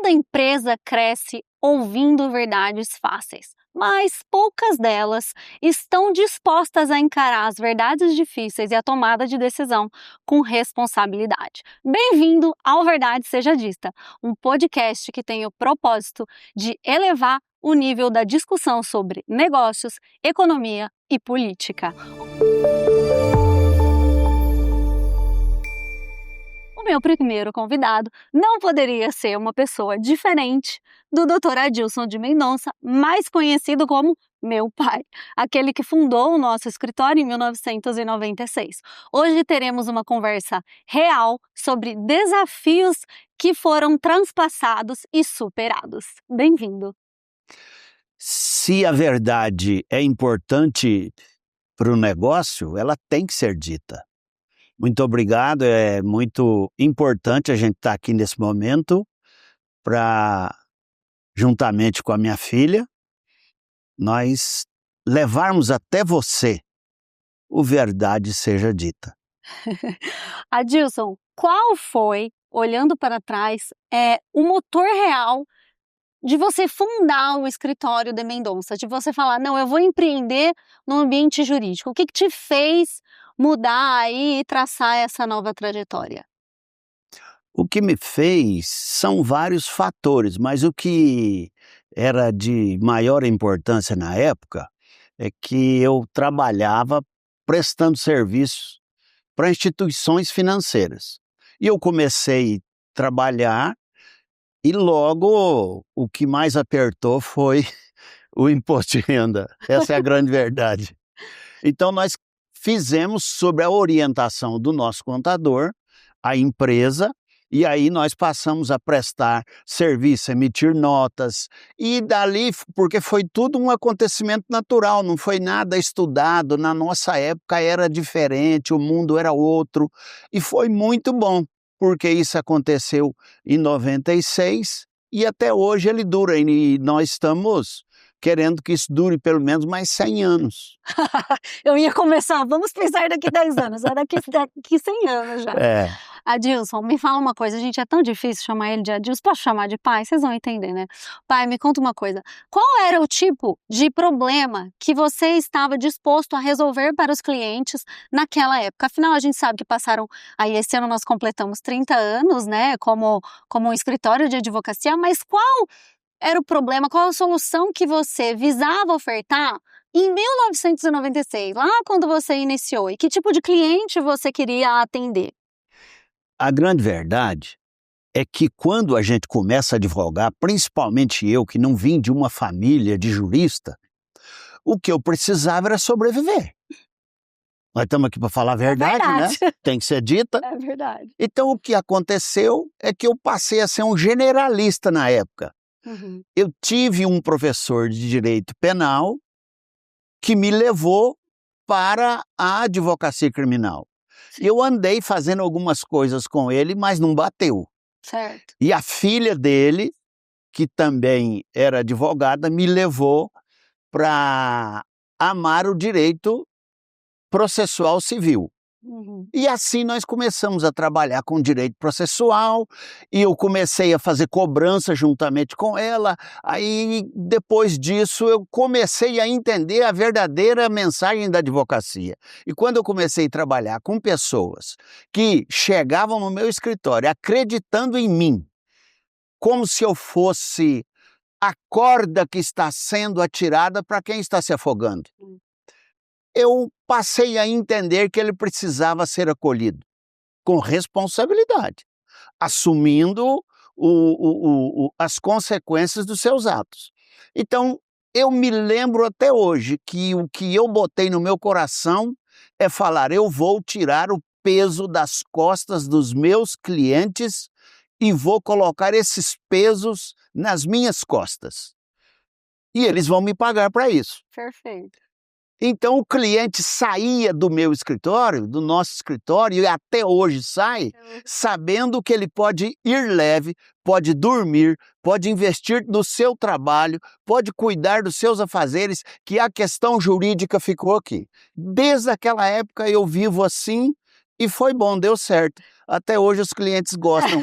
Toda empresa cresce ouvindo verdades fáceis, mas poucas delas estão dispostas a encarar as verdades difíceis e a tomada de decisão com responsabilidade. Bem-vindo ao Verdade Seja Dita, um podcast que tem o propósito de elevar o nível da discussão sobre negócios, economia e política. O meu primeiro convidado não poderia ser uma pessoa diferente do Dr. Adilson de Mendonça, mais conhecido como meu pai, aquele que fundou o nosso escritório em 1996. Hoje teremos uma conversa real sobre desafios que foram transpassados e superados. Bem-vindo! Se a verdade é importante para o negócio, ela tem que ser dita. Muito obrigado, é muito importante a gente estar aqui nesse momento para, juntamente com a minha filha, nós levarmos até você o Verdade Seja Dita. Adilson, qual foi, olhando para trás, o motor real de você fundar o escritório de Mendonça, de você falar, não, eu vou empreender no ambiente jurídico? O que te fez mudar aí e traçar essa nova trajetória? O que me fez são vários fatores, mas o que era de maior importância na época é que eu trabalhava prestando serviços para instituições financeiras. E eu comecei a trabalhar e logo o que mais apertou foi o imposto de renda. Essa é a grande verdade. Então nós fizemos, sob a orientação do nosso contador, a empresa, e aí nós passamos a prestar serviço, emitir notas, e dali, porque foi tudo um acontecimento natural, não foi nada estudado, na nossa época era diferente, o mundo era outro, e foi muito bom, porque isso aconteceu em 96, e até hoje ele dura, e nós estamos querendo que isso dure pelo menos mais 100 anos. Eu ia começar, vamos pensar daqui 10 anos, é daqui 100 anos já. Adilson, me fala uma coisa, gente, é tão difícil chamar ele de Adilson, posso chamar de pai? Vocês vão entender, né? Pai, me conta uma coisa, qual era o tipo de problema que você estava disposto a resolver para os clientes naquela época? Afinal, a gente sabe que passaram, aí esse ano nós completamos 30 anos, né, como um escritório de advocacia, mas qual era o problema, qual a solução que você visava ofertar em 1996, lá quando você iniciou? E que tipo de cliente você queria atender? A grande verdade é que quando a gente começa a advogar, principalmente eu, que não vim de uma família de jurista, o que eu precisava era sobreviver. Nós estamos aqui para falar a verdade, né? Tem que ser dita. É verdade. Então o que aconteceu é que eu passei a ser um generalista na época. Uhum. Eu tive um professor de direito penal que me levou para a advocacia criminal. Sim. Eu andei fazendo algumas coisas com ele, mas não bateu. Certo. E a filha dele, que também era advogada, me levou para amar o direito processual civil. Uhum. E assim nós começamos a trabalhar com direito processual, e eu comecei a fazer cobrança juntamente com ela. Aí, depois disso, eu comecei a entender a verdadeira mensagem da advocacia. E quando eu comecei a trabalhar com pessoas que chegavam no meu escritório acreditando em mim, como se eu fosse a corda que está sendo atirada para quem está se afogando, eu passei a entender que ele precisava ser acolhido com responsabilidade, assumindo as consequências dos seus atos. Então, eu me lembro até hoje que o que eu botei no meu coração é falar, eu vou tirar o peso das costas dos meus clientes e vou colocar esses pesos nas minhas costas. E eles vão me pagar para isso. Perfeito. Então o cliente saía do meu escritório, do nosso escritório, e até hoje sai, sabendo que ele pode ir leve, pode dormir, pode investir no seu trabalho, pode cuidar dos seus afazeres, que a questão jurídica ficou aqui. Desde aquela época eu vivo assim e foi bom, deu certo. Até hoje os clientes gostam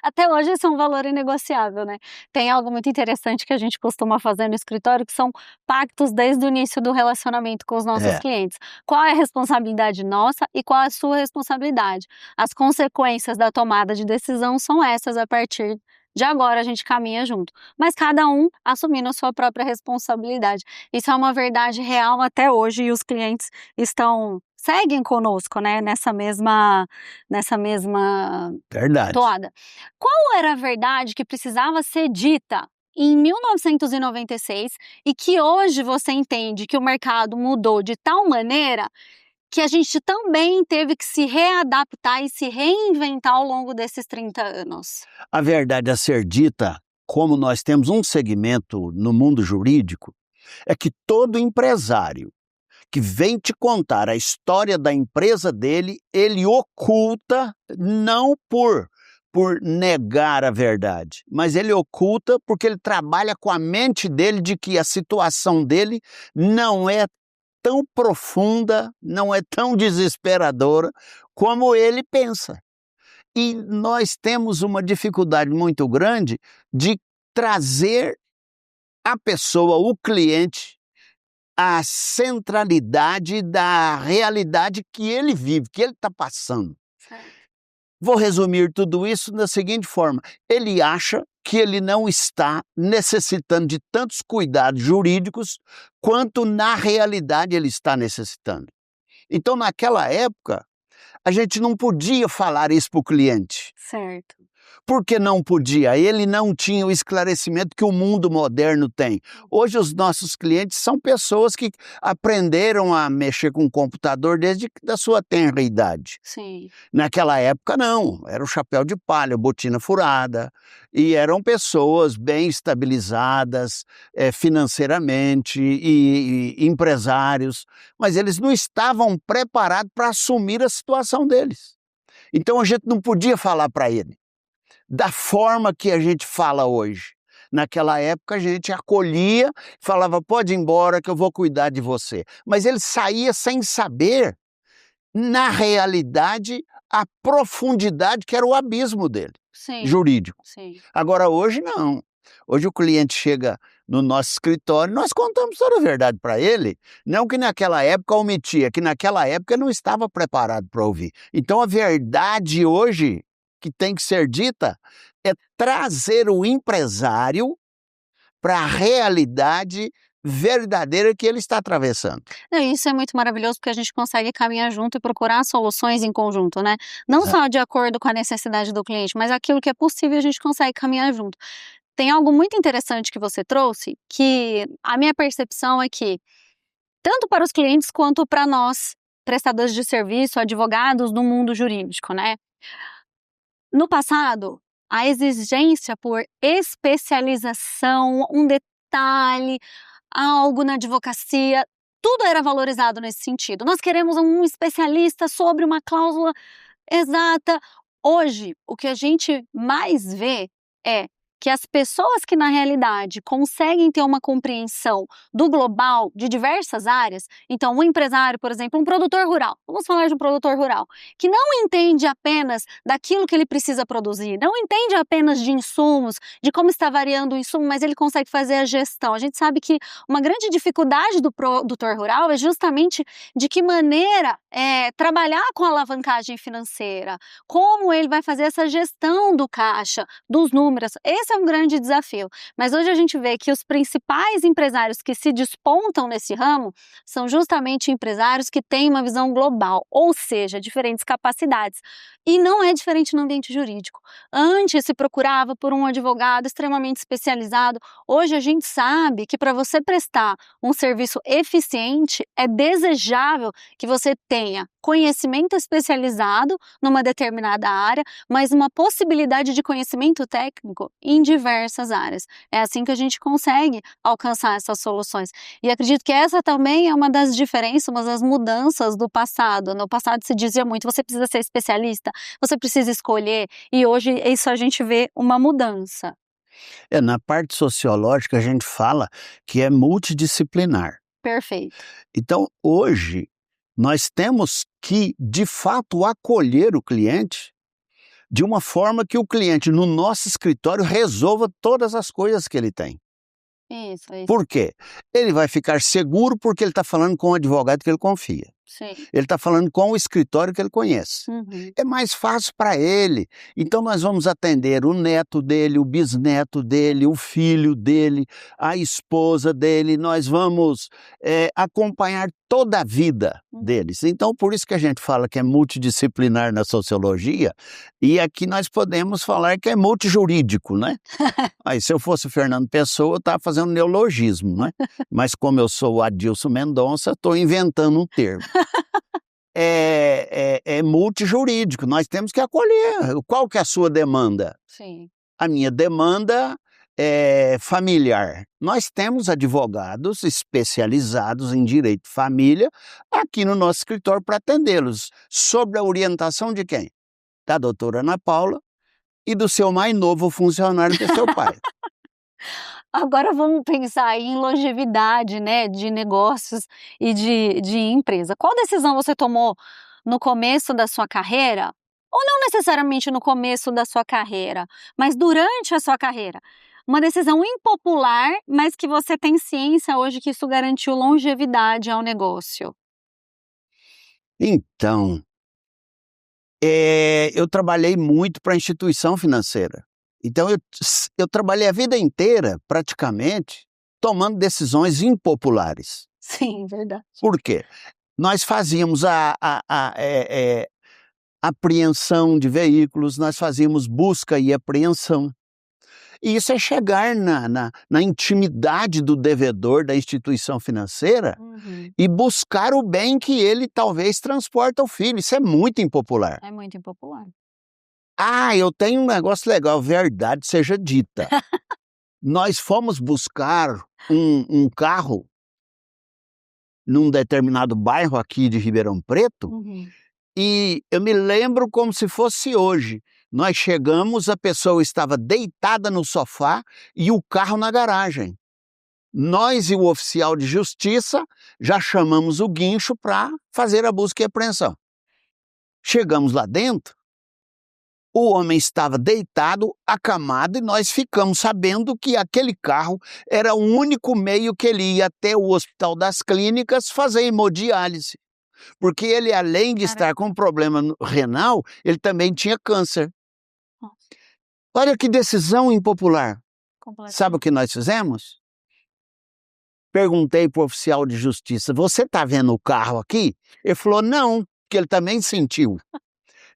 Até hoje esse é um valor inegociável, né. Tem algo muito interessante que a gente costuma fazer no escritório, que são pactos desde o início do relacionamento com os nossos É, clientes. Qual é a responsabilidade nossa e qual é a sua responsabilidade? As consequências da tomada de decisão são essas, a partir de agora a gente caminha junto, mas cada um assumindo a sua própria responsabilidade. Isso é uma verdade real até hoje e os clientes seguem conosco, né, nessa mesma verdade. toada. Qual era a verdade que precisava ser dita em 1996 e que hoje você entende que o mercado mudou de tal maneira que a gente também teve que se readaptar e se reinventar ao longo desses 30 anos? A verdade a ser dita, como nós temos um segmento no mundo jurídico, é que todo empresário que vem te contar a história da empresa dele, ele oculta não por negar a verdade, mas ele oculta porque ele trabalha com a mente dele de que a situação dele não é tão profunda, não é tão desesperadora como ele pensa. E nós temos uma dificuldade muito grande de trazer a pessoa, o cliente, à centralidade da realidade que ele vive, que ele está passando. Certo. Vou resumir tudo isso da seguinte forma: ele acha que ele não está necessitando de tantos cuidados jurídicos quanto na realidade ele está necessitando. Então, naquela época, a gente não podia falar isso para o cliente. Certo. Porque não podia, ele não tinha o esclarecimento que o mundo moderno tem. Hoje os nossos clientes são pessoas que aprenderam a mexer com o computador desde da sua tenra idade. Sim. Naquela época não, era o chapéu de palha, botina furada, e eram pessoas bem estabilizadas financeiramente e empresários, mas eles não estavam preparados para assumir a situação deles. Então a gente não podia falar para ele da forma que a gente fala hoje. Naquela época a gente acolhia, falava, pode ir embora que eu vou cuidar de você. Mas ele saía sem saber, na realidade, a profundidade que era o abismo dele, Sim, jurídico. sim. Agora hoje não. Hoje o cliente chega no nosso escritório, nós contamos toda a verdade para ele, não que naquela época omitia, que naquela época não estava preparado para ouvir. Então a verdade hoje que tem que ser dita é trazer o empresário para a realidade verdadeira que ele está atravessando. Não, isso é muito maravilhoso porque a gente consegue caminhar junto e procurar soluções em conjunto, né? Não Exato. só de acordo com a necessidade do cliente, mas aquilo que é possível a gente consegue caminhar junto. Tem algo muito interessante que você trouxe, que a minha percepção é que, tanto para os clientes quanto para nós, prestadores de serviço, advogados do mundo jurídico, né? No passado, a exigência por especialização, um detalhe, algo na advocacia, tudo era valorizado nesse sentido. Nós queremos um especialista sobre uma cláusula exata. Hoje, o que a gente mais vê é que as pessoas que na realidade conseguem ter uma compreensão do global de diversas áreas, então um empresário, por exemplo, um produtor rural, vamos falar de um produtor rural, que não entende apenas daquilo que ele precisa produzir, não entende apenas de insumos, de como está variando o insumo, mas ele consegue fazer a gestão. A gente sabe que uma grande dificuldade do produtor rural é justamente de que maneira trabalhar com a alavancagem financeira, como ele vai fazer essa gestão do caixa, dos números. Esse é um grande desafio, mas hoje a gente vê que os principais empresários que se despontam nesse ramo são justamente empresários que têm uma visão global, ou seja, diferentes capacidades. E não é diferente no ambiente jurídico. Antes se procurava por um advogado extremamente especializado, hoje a gente sabe que para você prestar um serviço eficiente é desejável que você tenha conhecimento especializado numa determinada área, mas uma possibilidade de conhecimento técnico em diversas áreas. É assim que a gente consegue alcançar essas soluções. E acredito que essa também é uma das diferenças, uma das mudanças do passado. No passado se dizia muito, você precisa ser especialista, você precisa escolher, e hoje isso a gente vê uma mudança. Na parte sociológica a gente fala que é multidisciplinar. Perfeito. Então hoje nós temos que, de fato, acolher o cliente de uma forma que o cliente, no nosso escritório, resolva todas as coisas que ele tem. Isso. Por quê? Ele vai ficar seguro porque ele está falando com um advogado que ele confia. Sim. Ele está falando com o escritório que ele conhece. Uhum. É mais fácil para ele. Então nós vamos atender o neto dele, o bisneto dele, o filho dele, a esposa dele. Nós vamos acompanhar toda a vida deles. Então por isso que a gente fala que é multidisciplinar na sociologia, e aqui nós podemos falar que é multijurídico, né? Aí se eu fosse o Fernando Pessoa, eu estava fazendo neologismo, né? Mas como eu sou o Adilson Mendonça, estou inventando um termo. É multijurídico, nós temos que acolher. Qual que é a sua demanda? Sim. A minha demanda é familiar. Nós temos advogados especializados em direito de família aqui no nosso escritório para atendê-los, sob a orientação de quem? Da doutora Ana Paula e do seu mais novo funcionário, que é seu pai. Agora vamos pensar aí em longevidade, né, de negócios e de empresa. Qual decisão você tomou no começo da sua carreira, ou não necessariamente no começo da sua carreira, mas durante a sua carreira? Uma decisão impopular, mas que você tem ciência hoje que isso garantiu longevidade ao negócio. Então, eu trabalhei muito para a instituição financeira. Então eu trabalhei a vida inteira, praticamente, tomando decisões impopulares. Sim, verdade. Por quê? Nós fazíamos a apreensão de veículos, nós fazíamos busca e apreensão. E isso é chegar na intimidade do devedor da instituição financeira e buscar o bem que ele talvez transporta ao filho. Isso é muito impopular. É muito impopular. Ah, eu tenho um negócio legal, verdade seja dita. Nós fomos buscar um carro num determinado bairro aqui de Ribeirão Preto, e eu me lembro como se fosse hoje. Nós chegamos, a pessoa estava deitada no sofá e o carro na garagem. Nós e o oficial de justiça já chamamos o guincho para fazer a busca e apreensão. Chegamos lá dentro, o homem estava deitado, acamado, e nós ficamos sabendo que aquele carro era o único meio que ele ia até o Hospital das Clínicas fazer hemodiálise. Porque ele, além de estar com problema renal, ele também tinha câncer. Olha que decisão impopular. Sabe o que nós fizemos? Perguntei para o oficial de justiça, você está vendo o carro aqui? Ele falou, não, porque ele também sentiu.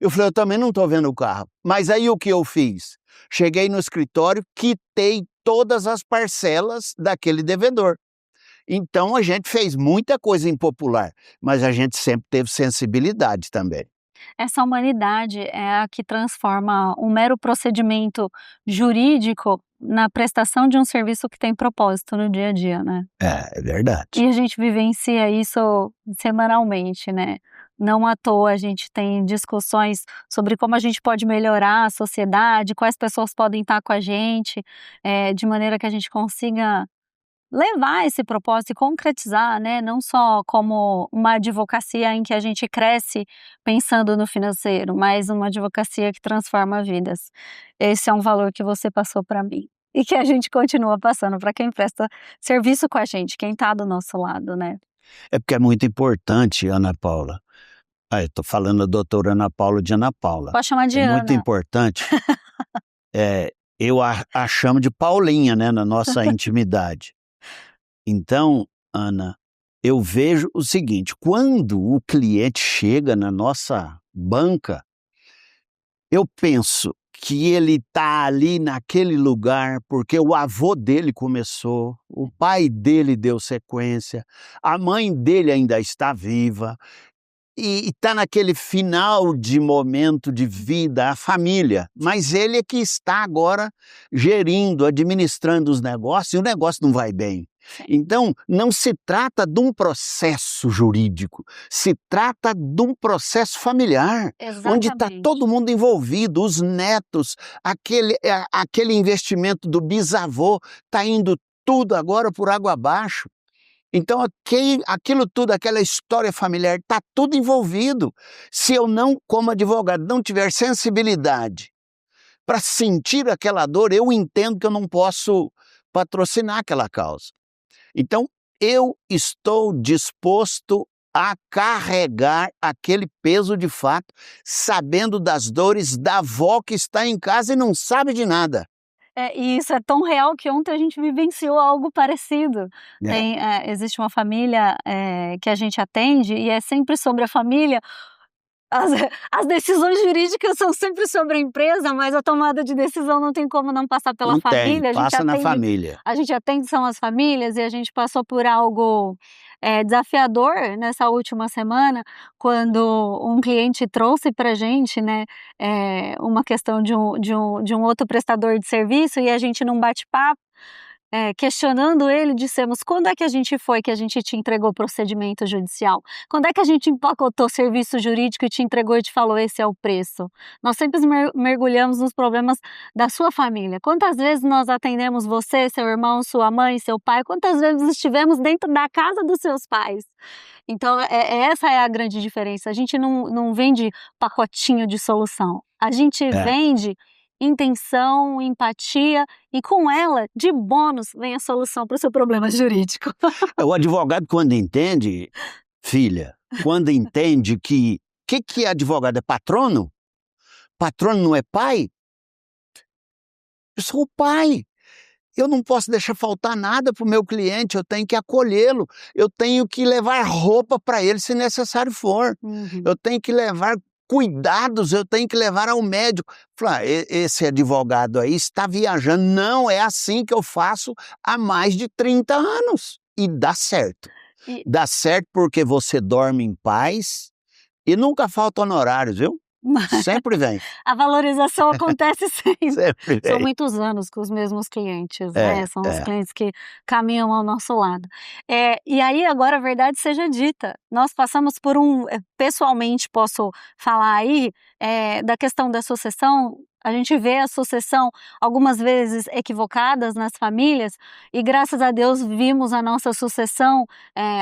Eu falei, eu também não estou vendo o carro. Mas aí o que eu fiz? Cheguei no escritório, quitei todas as parcelas daquele devedor. Então a gente fez muita coisa impopular, mas a gente sempre teve sensibilidade também. Essa humanidade é a que transforma um mero procedimento jurídico na prestação de um serviço que tem propósito no dia a dia, né? É verdade. E a gente vivencia isso semanalmente, né? Não à toa a gente tem discussões sobre como a gente pode melhorar a sociedade, quais pessoas podem estar com a gente, de maneira que a gente consiga levar esse propósito e concretizar, né? Não só como uma advocacia em que a gente cresce pensando no financeiro, mas uma advocacia que transforma vidas. Esse é um valor que você passou para mim e que a gente continua passando para quem presta serviço com a gente, quem está do nosso lado, né? É porque é muito importante, Ana Paula. Eu estou falando da doutora Ana Paula de Ana Paula. Pode chamar de Ana. É muito importante. Eu a chamo de Paulinha, né, na nossa intimidade. Então, Ana, eu vejo o seguinte, quando o cliente chega na nossa banca, eu penso que ele está ali naquele lugar porque o avô dele começou, o pai dele deu sequência, a mãe dele ainda está viva, e está naquele final de momento de vida, a família, mas ele é que está agora gerindo, administrando os negócios, e o negócio não vai bem. Então, não se trata de um processo jurídico, se trata de um processo familiar, onde está todo mundo envolvido, os netos, aquele investimento do bisavô, está indo tudo agora por água abaixo. Então aquilo tudo, aquela história familiar, está tudo envolvido. Se eu não, como advogado, não tiver sensibilidade para sentir aquela dor, eu entendo que eu não posso patrocinar aquela causa. Então, eu estou disposto a carregar aquele peso de fato, sabendo das dores da avó que está em casa e não sabe de nada. E isso é tão real que ontem a gente vivenciou algo parecido. Existe uma família que a gente atende e é sempre sobre a família. As decisões jurídicas são sempre sobre a empresa, mas a tomada de decisão não tem como não passar pela família. Passa na família. A gente atende são as famílias e a gente passou por algo desafiador nessa última semana, quando um cliente trouxe para a gente, né, uma questão de um outro prestador de serviço, e a gente num bate-papo, questionando ele, dissemos: quando é que a gente te entregou o procedimento judicial? Quando é que a gente empacotou o serviço jurídico e te entregou e te falou: esse é o preço? Nós sempre mergulhamos nos problemas da sua família. Quantas vezes nós atendemos você, seu irmão, sua mãe, seu pai? Quantas vezes estivemos dentro da casa dos seus pais? Então, essa é a grande diferença. A gente não vende pacotinho de solução. A gente vende intenção, empatia, e com ela, de bônus, vem a solução para o seu problema jurídico. O advogado, quando entende, filha, quando entende que é advogado? É patrono? Patrono não é pai? Eu sou o pai. Eu não posso deixar faltar nada para o meu cliente, eu tenho que acolhê-lo, eu tenho que levar roupa para ele se necessário for, eu tenho que levar cuidados, eu tenho que levar ao médico. Falar, esse advogado aí está viajando. Não, é assim que eu faço há mais de 30 anos. E dá certo. Dá certo porque você dorme em paz e nunca falta honorários, viu? Sempre vem. A valorização acontece sempre. Sempre vem. São muitos anos com os mesmos clientes, né? São os clientes que caminham ao nosso lado. E aí, agora, a verdade seja dita, nós passamos por pessoalmente posso falar aí, da questão da sucessão. A gente vê a sucessão algumas vezes equivocadas nas famílias e, graças a Deus, vimos a nossa sucessão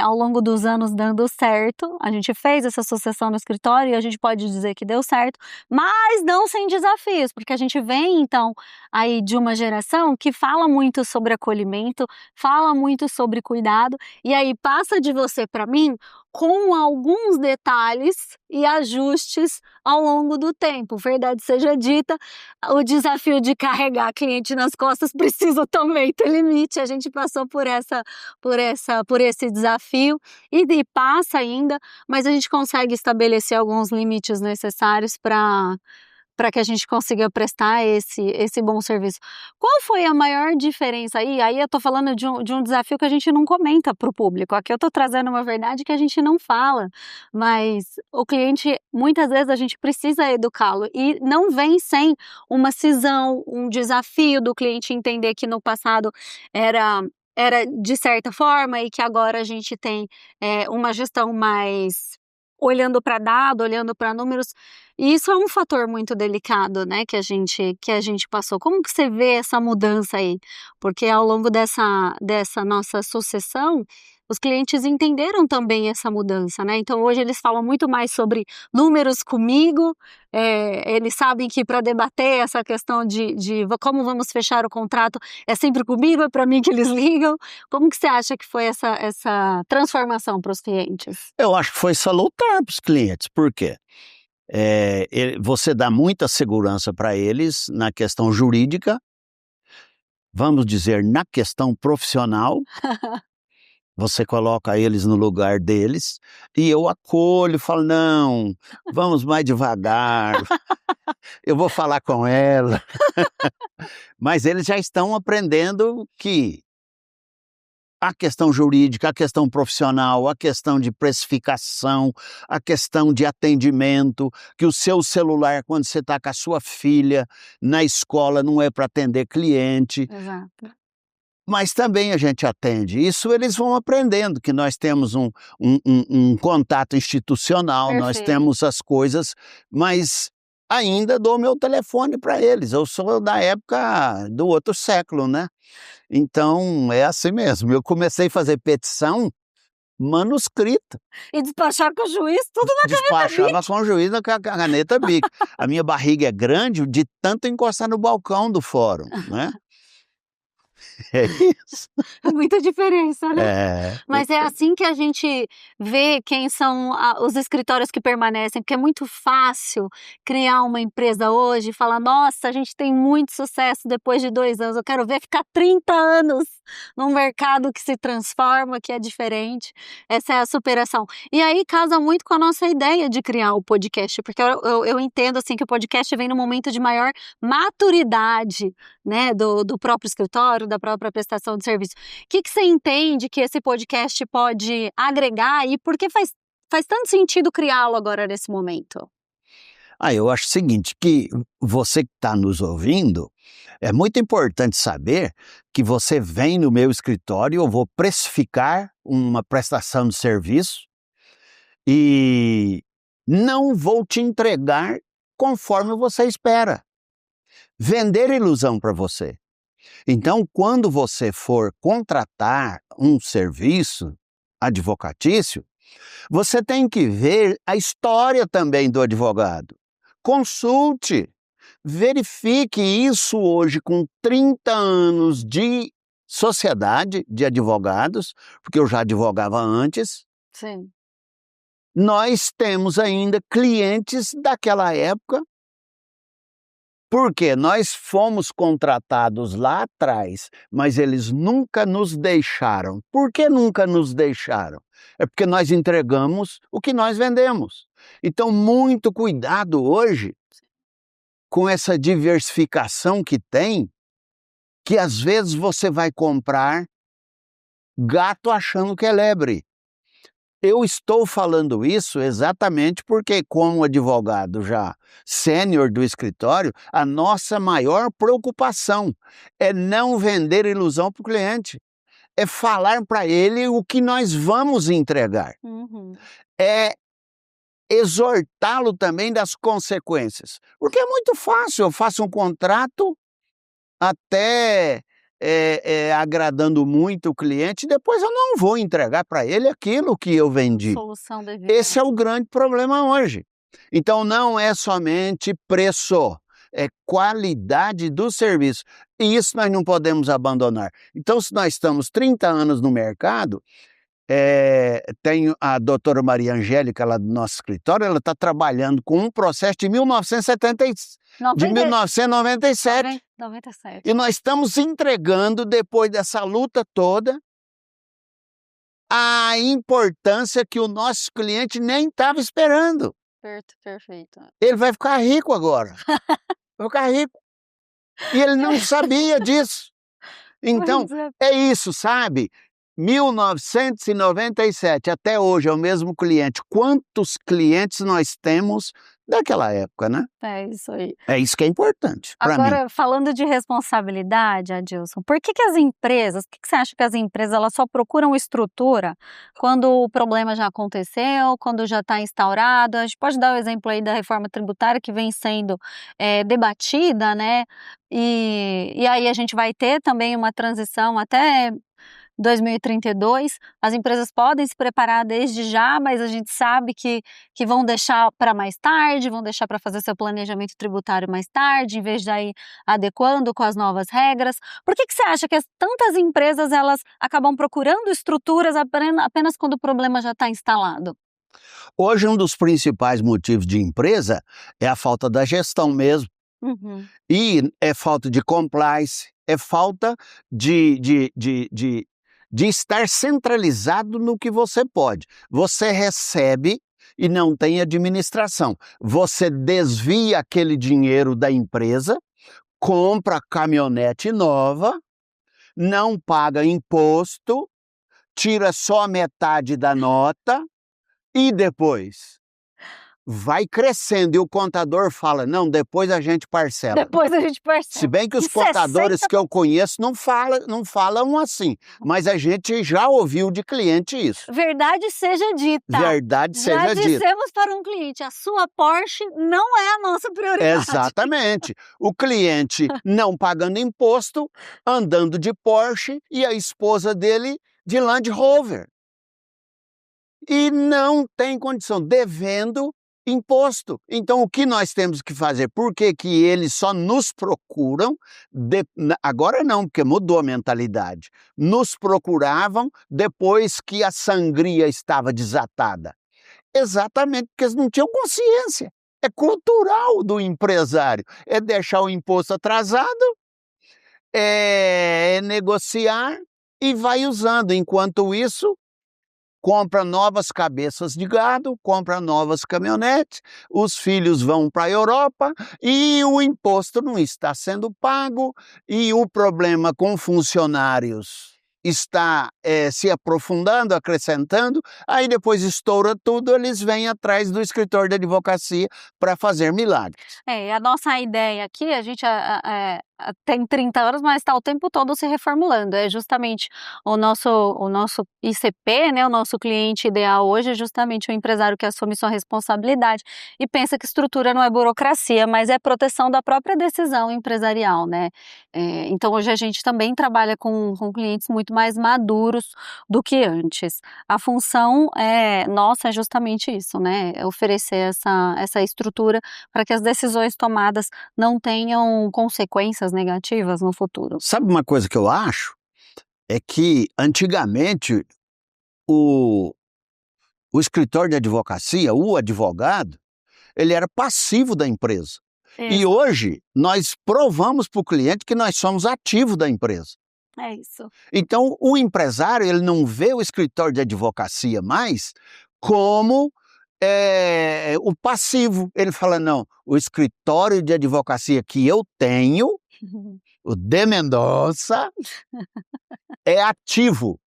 ao longo dos anos dando certo. A gente fez essa sucessão no escritório e a gente pode dizer que deu certo, mas não sem desafios, porque a gente vem, então, aí de uma geração que fala muito sobre acolhimento, fala muito sobre cuidado, e aí passa de você para mim com alguns detalhes e ajustes ao longo do tempo. Verdade seja dita, o desafio de carregar cliente nas costas precisa também ter limite. A gente passou por esse desafio e passa ainda, mas a gente consegue estabelecer alguns limites necessários para que a gente consiga prestar esse bom serviço. Qual foi a maior diferença aí? Aí eu estou falando de um desafio que a gente não comenta para o público. Aqui eu estou trazendo uma verdade que a gente não fala, mas o cliente, muitas vezes a gente precisa educá-lo e não vem sem uma cisão, um desafio do cliente entender que no passado era de certa forma e que agora a gente tem uma gestão mais olhando para dado, olhando para números, e isso é um fator muito delicado, né, que a gente passou. Como que você vê essa mudança aí? Porque ao longo dessa nossa sucessão, os clientes entenderam também essa mudança, né? Então hoje eles falam muito mais sobre números comigo, eles sabem que para debater essa questão de como vamos fechar o contrato é sempre comigo, é para mim que eles ligam. Como que você acha que foi essa transformação para os clientes? Eu acho que foi salutar para os clientes, por quê? Você dá muita segurança para eles na questão jurídica, vamos dizer, na questão profissional. Você coloca eles no lugar deles e eu acolho, falo, não, vamos mais devagar, eu vou falar com ela. Mas eles já estão aprendendo que a questão jurídica, a questão profissional, a questão de precificação, a questão de atendimento, que o seu celular, quando você está com a sua filha na escola, não é para atender cliente. Exato. Mas também a gente atende. Isso eles vão aprendendo, que nós temos um contato institucional, Perfeito. Nós temos as coisas, mas ainda dou meu telefone para eles. Eu sou da época do outro século, né? Então, é assim mesmo. Eu comecei a fazer petição manuscrita. E despachar com o juiz tudo na caneta Despachava BIC. com o juiz na caneta BIC. A minha barriga é grande de tanto encostar no balcão do fórum, né? É isso. É muita diferença, né? É. Mas é assim que a gente vê quem são os escritórios que permanecem, porque é muito fácil criar uma empresa hoje e falar, nossa, a gente tem muito sucesso depois de 2 anos, eu quero ver ficar 30 anos num mercado que se transforma, que é diferente. Essa é a superação. E aí casa muito com a nossa ideia de criar o podcast, porque eu entendo assim que o podcast vem no momento de maior maturidade, né, do próprio escritório, da própria prestação de serviço. O que você entende que esse podcast pode agregar e por que faz tanto sentido criá-lo agora nesse momento? Eu acho o seguinte, que você que está nos ouvindo, é muito importante saber que você vem no meu escritório, eu vou precificar uma prestação de serviço e não vou te entregar conforme você espera. Vender ilusão para você. Então, quando você for contratar um serviço advocatício, você tem que ver a história também do advogado. Consulte, verifique isso hoje com 30 anos de sociedade de advogados, porque eu já advogava antes. Sim. Nós temos ainda clientes daquela época, porque nós fomos contratados lá atrás, mas eles nunca nos deixaram. Por que nunca nos deixaram? É porque nós entregamos o que nós vendemos. Então, muito cuidado hoje com essa diversificação que tem, que às vezes você vai comprar gato achando que é lebre. Eu estou falando isso exatamente porque, como advogado já sênior do escritório, a nossa maior preocupação é não vender ilusão para o cliente, é falar para ele o que nós vamos entregar, é exortá-lo também das consequências, porque é muito fácil, eu faço um contrato até agradando muito o cliente, depois eu não vou entregar para ele aquilo que eu vendi. Solução devida. Esse é o grande problema hoje. Então não é somente preço, é qualidade do serviço. E isso nós não podemos abandonar. Então, se nós estamos 30 anos no mercado, tem a doutora Maria Angélica lá do nosso escritório, ela está trabalhando com um processo de 1997. 97. E nós estamos entregando, depois dessa luta toda, a importância que o nosso cliente nem estava esperando. Perfeito. Ele vai ficar rico agora. Vai ficar rico. E ele não sabia disso. Então, é isso, sabe? 1997 até hoje é o mesmo cliente. Quantos clientes nós temos daquela época, né? É isso aí. É isso que é importante para mim. Agora, falando de responsabilidade, Adilson, por que as empresas, o que você acha que as empresas elas só procuram estrutura quando o problema já aconteceu, quando já está instaurado? A gente pode dar o exemplo aí da reforma tributária que vem sendo debatida, né? E aí a gente vai ter também uma transição até 2032, as empresas podem se preparar desde já, mas a gente sabe que vão deixar para mais tarde, vão deixar para fazer seu planejamento tributário mais tarde, em vez de ir adequando com as novas regras. Por que você acha que tantas empresas elas acabam procurando estruturas apenas quando o problema já está instalado? Hoje, um dos principais motivos de empresa é a falta da gestão mesmo. E é falta de compliance, é falta de estar centralizado no que você pode. Você recebe e não tem administração. Você desvia aquele dinheiro da empresa, compra caminhonete nova, não paga imposto, tira só metade da nota e depois? vai crescendo e o contador fala, não, depois a gente parcela. Depois a gente parcela. Se bem que os contadores 60... que eu conheço não falam assim, mas a gente já ouviu de cliente isso. Verdade seja dita. Verdade seja dita. Já dissemos para um cliente, a sua Porsche não é a nossa prioridade. Exatamente. O cliente não pagando imposto, andando de Porsche e a esposa dele de Land Rover. E não tem condição, devendo imposto. Então, o que nós temos que fazer? Por que que eles só nos procuram? Agora não, porque mudou a mentalidade. Nos procuravam depois que a sangria estava desatada. Exatamente, porque eles não tinham consciência. É cultural do empresário. É deixar o imposto atrasado, é negociar e vai usando. Enquanto isso, compra novas cabeças de gado, compra novas caminhonetes, os filhos vão para a Europa e o imposto não está sendo pago e o problema com funcionários está se aprofundando, acrescentando, aí depois estoura tudo, eles vêm atrás do escritório de advocacia para fazer milagres. A nossa ideia aqui, a gente tem 30 anos, mas está o tempo todo se reformulando. É justamente o nosso ICP, né, o nosso cliente ideal hoje é justamente o empresário que assume sua responsabilidade e pensa que estrutura não é burocracia, mas é proteção da própria decisão empresarial, né? Então hoje a gente também trabalha com clientes muito mais maduros do que antes. A função nossa é justamente isso, né? É oferecer essa estrutura para que as decisões tomadas não tenham consequências negativas no futuro. Sabe uma coisa que eu acho? É que antigamente o escritório de advocacia, o advogado, ele era passivo da empresa. Isso. E hoje nós provamos para o cliente que nós somos ativos da empresa. É isso. Então o empresário ele não vê o escritório de advocacia mais como o passivo. Ele fala, não, o escritório de advocacia que eu tenho, o de Mendonça, é ativo.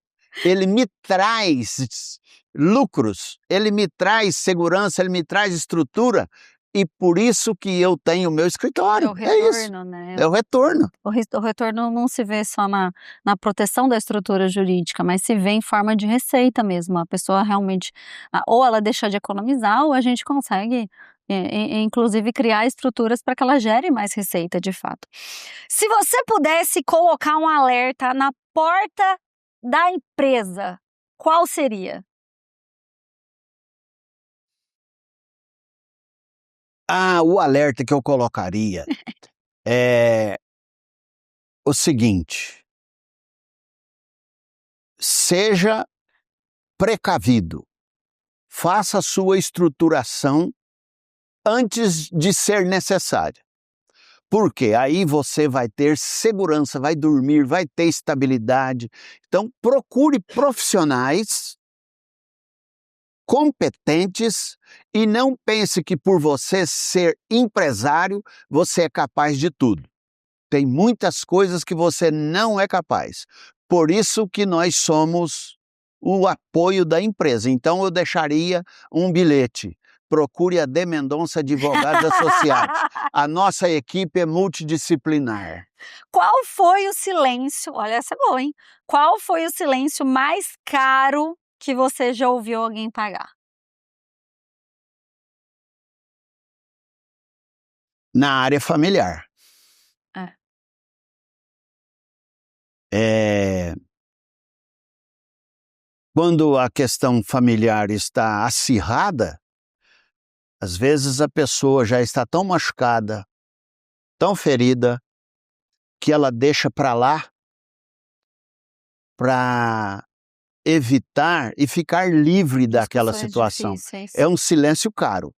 Ele me traz lucros, ele me traz segurança, ele me traz estrutura. E por isso que eu tenho o meu escritório. É o retorno, isso. Né? É o retorno. O retorno não se vê só na proteção da estrutura jurídica, mas se vê em forma de receita mesmo. A pessoa realmente, ou ela deixa de economizar, ou a gente consegue, inclusive, criar estruturas para que ela gere mais receita, de fato. Se você pudesse colocar um alerta na porta da empresa, qual seria? O alerta que eu colocaria é o seguinte: seja precavido, faça a sua estruturação antes de ser necessária. Porque aí você vai ter segurança, vai dormir, vai ter estabilidade. Então, procure profissionais competentes e não pense que por você ser empresário, você é capaz de tudo. Tem muitas coisas que você não é capaz. Por isso que nós somos o apoio da empresa. Então eu deixaria um bilhete. Procure a De Mendonça Advogados Associados. A nossa equipe é multidisciplinar. Qual foi o silêncio? Olha, essa é boa, hein? Qual foi o silêncio mais caro que você já ouviu alguém pagar? Na área familiar. Quando a questão familiar está acirrada, às vezes a pessoa já está tão machucada, tão ferida, que ela deixa para lá para evitar e ficar livre daquela situação. É um silêncio caro,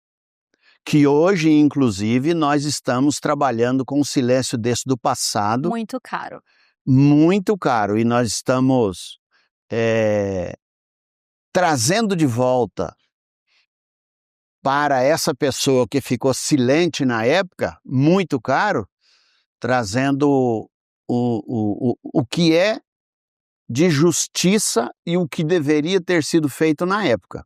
que hoje, inclusive, nós estamos trabalhando com um silêncio desse do passado. Muito caro. Muito caro, e nós estamos trazendo de volta para essa pessoa que ficou silente na época, muito caro, trazendo o que é de justiça e o que deveria ter sido feito na época.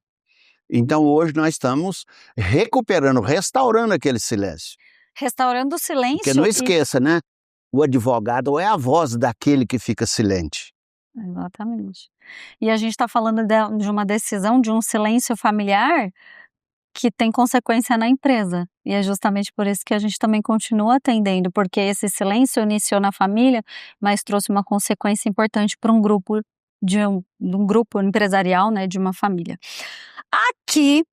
Então hoje nós estamos recuperando, restaurando aquele silêncio. Restaurando o silêncio. Porque não esqueça, né? O advogado é a voz daquele que fica silente. Exatamente. E a gente está falando de uma decisão, de um silêncio familiar que tem consequência na empresa. E é justamente por isso que a gente também continua atendendo, porque esse silêncio iniciou na família, mas trouxe uma consequência importante para um grupo, de um grupo empresarial, né, de uma família. Aqui,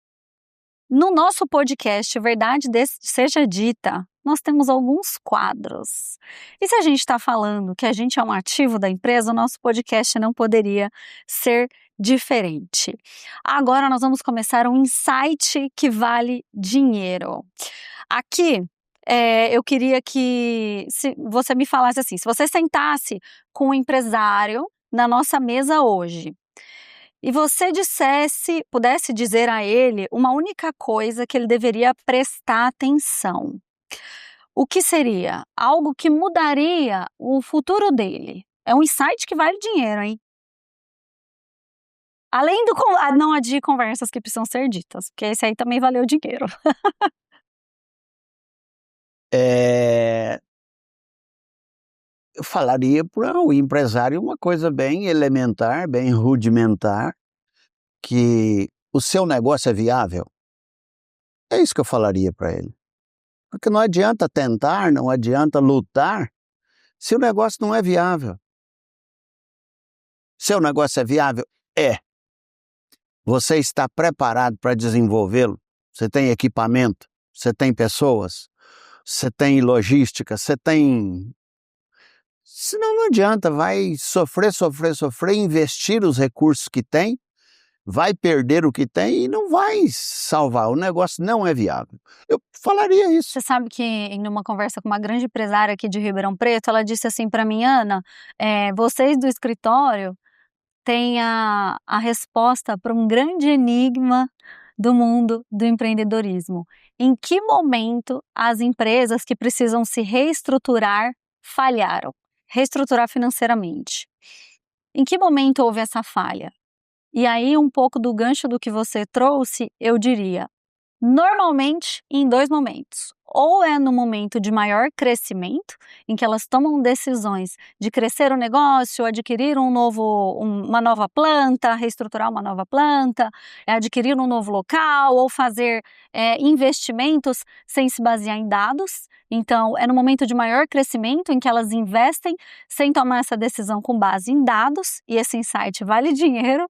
no nosso podcast Verdade Seja Dita, nós temos alguns quadros. E se a gente está falando que a gente é um ativo da empresa, o nosso podcast não poderia ser diferente. Agora nós vamos começar um insight que vale dinheiro. Aqui, eu queria que você me falasse assim, se você sentasse com um empresário na nossa mesa hoje, e você pudesse dizer a ele uma única coisa que ele deveria prestar atenção, o que seria? Algo que mudaria o futuro dele. É um insight que vale dinheiro, hein? Além do não adie conversas que precisam ser ditas, porque esse aí também valeu dinheiro. Eu falaria para o empresário uma coisa bem elementar, bem rudimentar, que o seu negócio é viável. É isso que eu falaria para ele. Porque não adianta tentar, não adianta lutar, se o negócio não é viável. Seu negócio é viável? É. Você está preparado para desenvolvê-lo? Você tem equipamento? Você tem pessoas? Você tem logística? Você tem... Senão não adianta, vai sofrer, investir os recursos que tem, vai perder o que tem e não vai salvar. O negócio não é viável. Eu falaria isso. Você sabe que em uma conversa com uma grande empresária aqui de Ribeirão Preto, ela disse assim para mim, Ana, vocês do escritório têm a resposta para um grande enigma do mundo do empreendedorismo. Em que momento as empresas que precisam se reestruturar falharam? Reestruturar financeiramente. Em que momento houve essa falha? E aí, um pouco do gancho do que você trouxe, eu diria, normalmente em 2 momentos. Ou é no momento de maior crescimento, em que elas tomam decisões de crescer o negócio, adquirir uma nova planta, reestruturar uma nova planta, adquirir um novo local ou fazer investimentos sem se basear em dados. Então, é no momento de maior crescimento em que elas investem sem tomar essa decisão com base em dados, e esse insight vale dinheiro.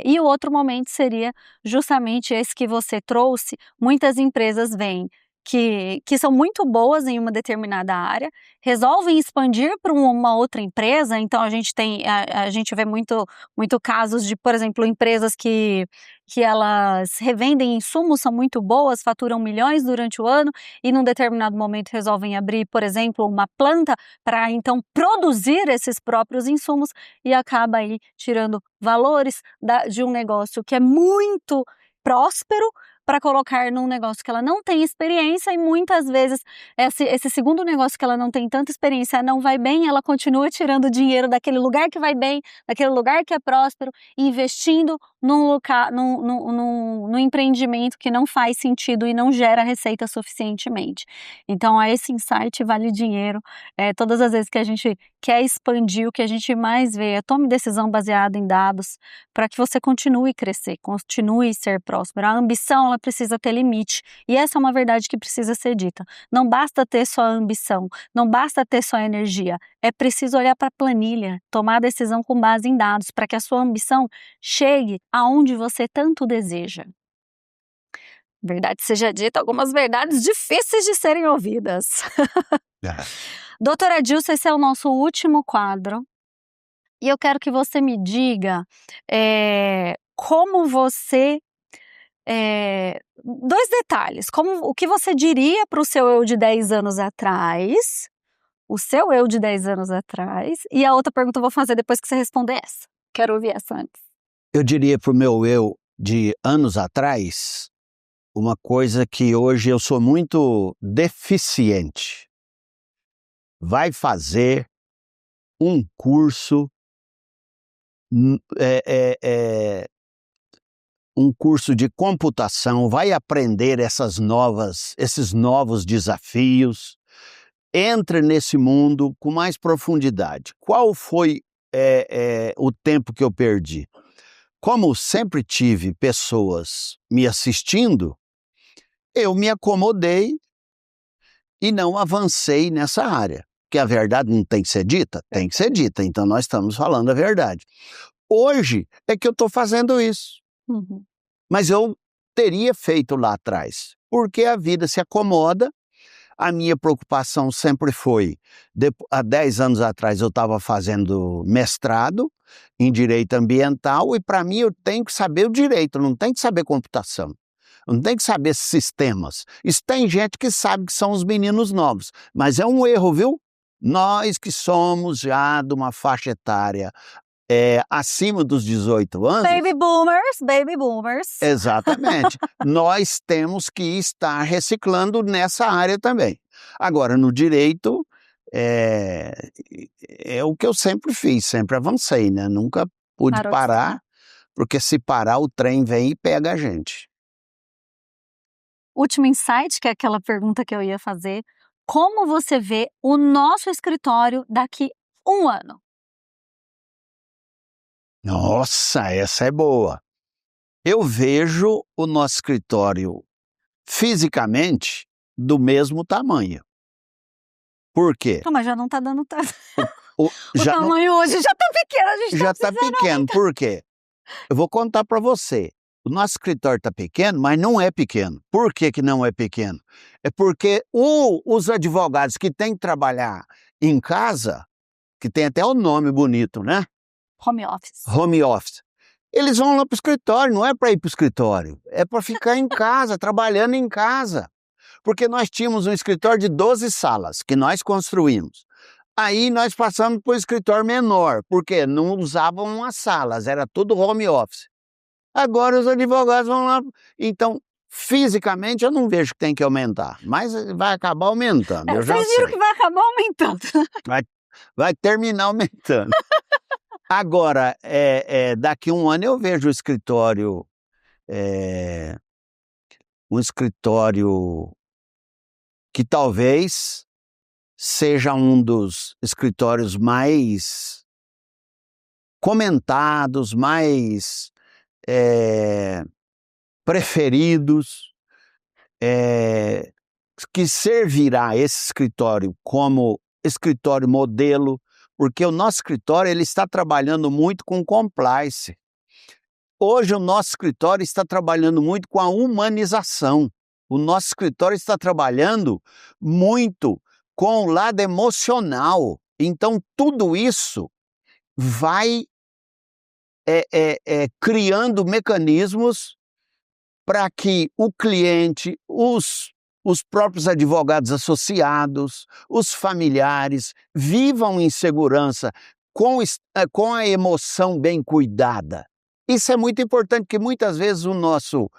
E o outro momento seria justamente esse que você trouxe. Muitas empresas vêm que são muito boas em uma determinada área, resolvem expandir para uma outra empresa. Então a gente vê muito casos de, por exemplo, empresas que elas revendem insumos, são muito boas, faturam milhões durante o ano e num determinado momento resolvem abrir, por exemplo, uma planta para então produzir esses próprios insumos e acaba aí tirando valores de um negócio que é muito próspero para colocar num negócio que ela não tem experiência, e muitas vezes esse segundo negócio que ela não tem tanta experiência não vai bem, ela continua tirando dinheiro daquele lugar que vai bem, daquele lugar que é próspero, investindo num empreendimento que não faz sentido e não gera receita suficientemente. Então, esse insight vale dinheiro. Todas as vezes que a gente quer expandir, o que a gente mais vê é tome decisão baseada em dados para que você continue a crescer, continue a ser próspero. A ambição, ela precisa ter limite, e essa é uma verdade que precisa ser dita. Não basta ter só ambição, não basta ter só energia, é preciso olhar para a planilha, tomar a decisão com base em dados para que a sua ambição chegue aonde você tanto deseja. Verdade seja dita, algumas verdades difíceis de serem ouvidas. Doutora Dilson, esse é o nosso último quadro. E eu quero que você me diga como você... 2 detalhes. O que você diria para o seu eu de 10 anos atrás, o seu eu de 10 anos atrás, e a outra pergunta eu vou fazer depois que você responder essa. Quero ouvir essa antes. Eu diria para o meu eu de anos atrás uma coisa que hoje eu sou muito deficiente. Vai fazer um curso um curso de computação, vai aprender esses novos desafios, entre nesse mundo com mais profundidade. Qual foi o tempo que eu perdi? Como sempre tive pessoas me assistindo, eu me acomodei e não avancei nessa área. Que a verdade não tem que ser dita? Tem que ser dita, então nós estamos falando a verdade. Hoje é que eu estou fazendo isso. Uhum. Mas eu teria feito lá atrás, porque a vida se acomoda. A minha preocupação sempre foi, há 10 anos atrás eu estava fazendo mestrado em Direito Ambiental e para mim eu tenho que saber o direito, não tenho que saber computação, não tenho que saber sistemas. Isso tem gente que sabe que são os meninos novos, mas é um erro, viu? Nós que somos já de uma faixa etária acima dos 18 anos... Baby boomers. Exatamente. Nós temos que estar reciclando nessa área também. Agora, no direito, é o que eu sempre fiz, sempre avancei, né? Nunca pude parar, porque se parar o trem vem e pega a gente. Último insight, que é aquela pergunta que eu ia fazer. Como você vê o nosso escritório daqui 1 ano? Nossa, essa é boa. Eu vejo o nosso escritório fisicamente do mesmo tamanho. Por quê? Mas já não está dando tanto. O tamanho hoje já está pequeno, a gente já está pequeno. Por quê? Eu vou contar para você. O nosso escritório está pequeno, mas não é pequeno. Por que que não é pequeno? É porque os advogados que têm que trabalhar em casa, que tem até o nome bonito, né? Home office. Home office. Eles vão lá para o escritório, não é para ir para o escritório, é para ficar em casa, trabalhando em casa. Porque nós tínhamos um escritório de 12 salas, que nós construímos. Aí nós passamos para o escritório menor, porque não usavam as salas, era tudo home office. Agora os advogados vão lá, então fisicamente eu não vejo que tem que aumentar, mas vai acabar aumentando, eu já sei. Vocês viram que vai acabar aumentando. Vai terminar aumentando. Agora, daqui 1 ano eu vejo o escritório, um escritório que talvez seja um dos escritórios mais comentados, mais preferidos, que servirá esse escritório como escritório modelo, porque o nosso escritório ele está trabalhando muito com compliance. Hoje o nosso escritório está trabalhando muito com a humanização. O nosso escritório está trabalhando muito com o lado emocional. Então tudo isso vai criando mecanismos para que o cliente, os próprios advogados associados, os familiares, vivam em segurança com a emoção bem cuidada. Isso é muito importante, porque muitas vezes o nosso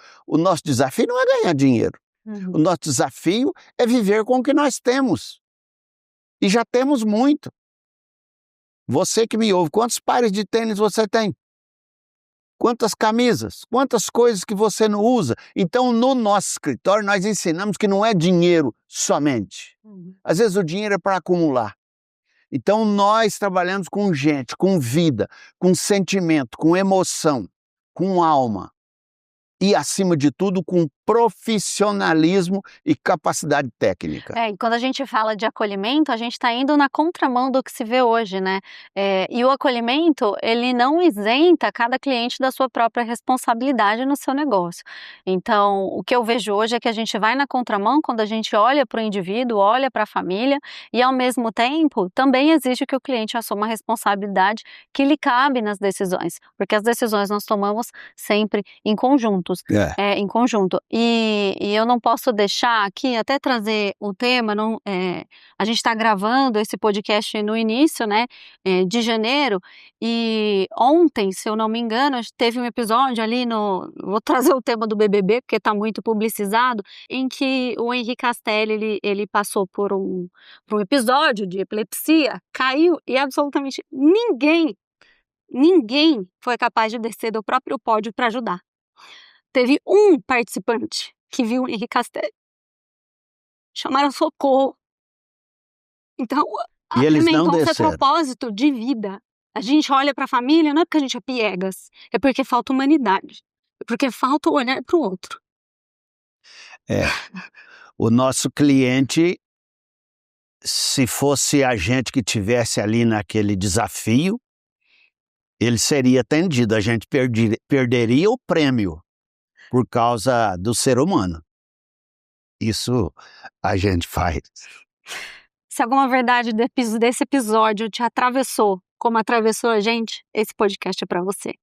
desafio não é ganhar dinheiro. Uhum. O nosso desafio é viver com o que nós temos. E já temos muito. Você que me ouve, quantos pares de tênis você tem? Quantas camisas, quantas coisas que você não usa. Então, no nosso escritório, nós ensinamos que não é dinheiro somente. Às vezes o dinheiro é para acumular. Então, nós trabalhamos com gente, com vida, com sentimento, com emoção, com alma. E, acima de tudo, com profissionalismo e capacidade técnica. E quando a gente fala de acolhimento, a gente está indo na contramão do que se vê hoje, né? E o acolhimento, ele não isenta cada cliente da sua própria responsabilidade no seu negócio. Então, o que eu vejo hoje é que a gente vai na contramão quando a gente olha para o indivíduo, olha para a família e, ao mesmo tempo, também exige que o cliente assuma a responsabilidade que lhe cabe nas decisões, porque as decisões nós tomamos sempre em conjunto. Em conjunto. E eu não posso deixar aqui, até trazer o tema, a gente está gravando esse podcast no início, né, de janeiro, e ontem, se eu não me engano, teve um episódio ali vou trazer o tema do BBB, porque está muito publicizado, em que o Henri Castelli, ele passou por um episódio de epilepsia, caiu e absolutamente ninguém foi capaz de descer do próprio pódio para ajudar. teve um participante que viu o Henri Castelli. Chamaram socorro. Então, e eles não esse desceram. propósito de vida. A gente olha para a família, não é porque a gente é piegas, é porque falta humanidade. É porque falta olhar para o outro. O nosso cliente, se fosse a gente que tivesse ali naquele desafio, ele seria atendido, a gente perderia o prêmio por causa do ser humano. Isso a gente faz. Se alguma verdade desse episódio te atravessou, como atravessou a gente, esse podcast é para você.